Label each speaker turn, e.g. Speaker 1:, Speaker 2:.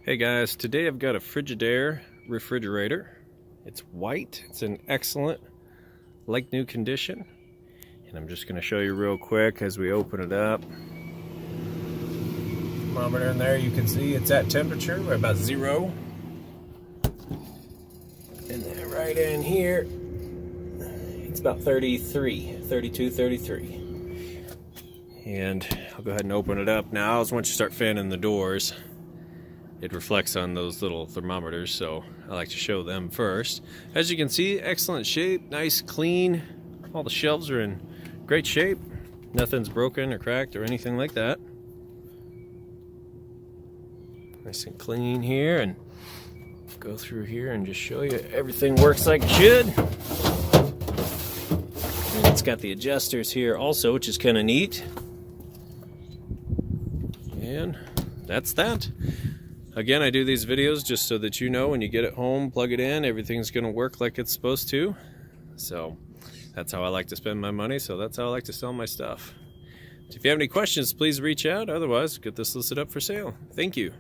Speaker 1: Hey guys, today I've got a Frigidaire refrigerator. It's white, it's in excellent, like new condition. And I'm just going to show you real quick as we open it up. Thermometer in there, you can see it's at temperature, we're about 0. And then right in here, it's about 33, 32, 33. And I'll go ahead and open it up now. Once you start fanning the doors, it reflects on those little thermometers, so I like to show them first. As you can see, excellent shape, nice, clean. All the shelves are in great shape. Nothing's broken or cracked or anything like that. Nice and clean here, and go through here and just show you everything works like it should. And it's got the adjusters here also, which is kind of neat. And that's that. Again, I do these videos just so that you know when you get it home, plug it in, everything's going to work like it's supposed to. So that's how I like to spend my money, so that's how I like to sell my stuff. If you have any questions, please reach out. Otherwise, get this listed up for sale. Thank you.